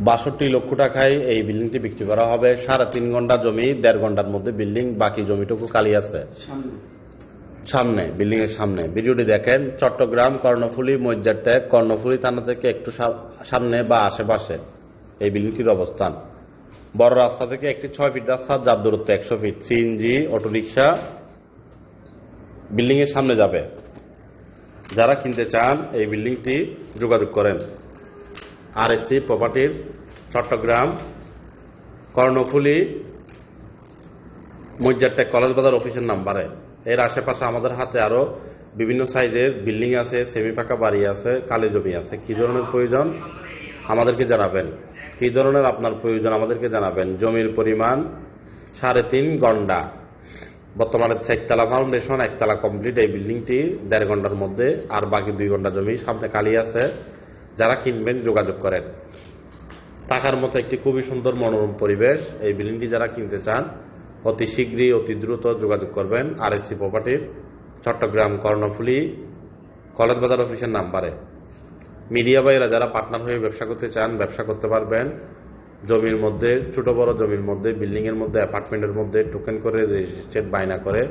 ৬২ লক্ষ টাকায় এই বিল্ডিংটি বিক্রি করা হবে। ৩.৫ ঘন্টা জমি, ১.৫ ঘন্টার মধ্যে বিল্ডিং, বাকি জমিটুকু খালি আছে সামনে, বিল্ডিং এর সামনে। ভিডিওটি দেখেন। চট্টগ্রাম কর্ণফুলী মজ্জারটেক, কর্ণফুলী থানা থেকে একটু সামনে বা আশেপাশে এই বিল্ডিংটির অবস্থান। বড় রাস্তা থেকে একটি ৬ ফিট রাস্তা, যার দূরত্ব ১০০ ফিট। সিএনজি, অটোরিকশা বিল্ডিং এর সামনে যাবে। যারা কিনতে চান এই বিল্ডিংটি যোগাযোগ করেন আরএসসি প্রপার্টির, চট্টগ্রাম কর্ণফুলী মজ্জারটেক কলেজ বাজার অফিসের নাম্বারে। এর আশেপাশে আমাদের হাতে আরো বিভিন্ন সাইজের বিল্ডিং আছে, সেমি পাকা বাড়ি আছে, কালি জমি আছে। কি ধরনের প্রয়োজন আমাদেরকে জানাবেন, কি ধরনের আপনার প্রয়োজন আমাদেরকে জানাবেন। জমির পরিমাণ ৩.৫ ঘন্টা, বর্তমানে ৪ তলা ফাউন্ডেশন, ১ তলা কমপ্লিট। এই বিল্ডিংটি ১.৫ ঘন্টার মধ্যে, আর বাকি ২ ঘন্টা জমি সামনে খালি আছে। যারা কিনবেন যোগাযোগ করেন। থাকার মতো একটি খুবই সুন্দর মনোরম পরিবেশ। এই বিল্ডিংটি যারা কিনতে চান অতি শীঘ্রই, অতি দ্রুত যোগাযোগ করবেন আরএসসি প্রপার্টির, চট্টগ্রাম কর্ণফুলী কলেজ বাজার অফিসের নাম্বারে। মিডিয়া ভাইরা যারা পার্টনার হয়ে ব্যবসা করতে চান, ব্যবসা করতে পারবেন। জমির মধ্যে, ছোট বড় জমির মধ্যে, বিল্ডিং এর মধ্যে, অ্যাপার্টমেন্টের মধ্যে টোকেন করে, রেজিস্ট্রেড বায়না করে,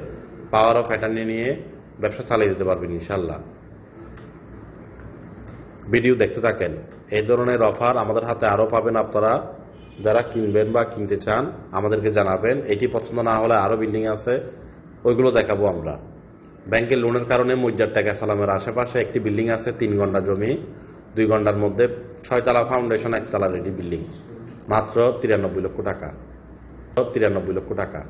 পাওয়ার অফ অ্যাটর্নি নিয়ে ব্যবসা চালিয়ে দিতে পারবেন ইনশাল্লাহ। ভিডিও দেখতে থাকেন। এই ধরনের অফার আমাদের হাতে আরও পাবেন আপনারা। যারা কিনবেন বা কিনতে চান আমাদেরকে জানাবেন। এটি পছন্দ না হলে আরও বিল্ডিং আছে, ওইগুলো দেখাবো আমরা। ব্যাংকের লোনের কারণে মজ্জারটেক সালামের আশেপাশে একটি বিল্ডিং আছে, ৩ ঘন্টা জমি, ২ ঘন্টার মধ্যে ৬ তলা ফাউন্ডেশন, ১ তলা রেডি বিল্ডিং, মাত্র ৯৩ লক্ষ টাকা। ৯৩ লক্ষ টাকা।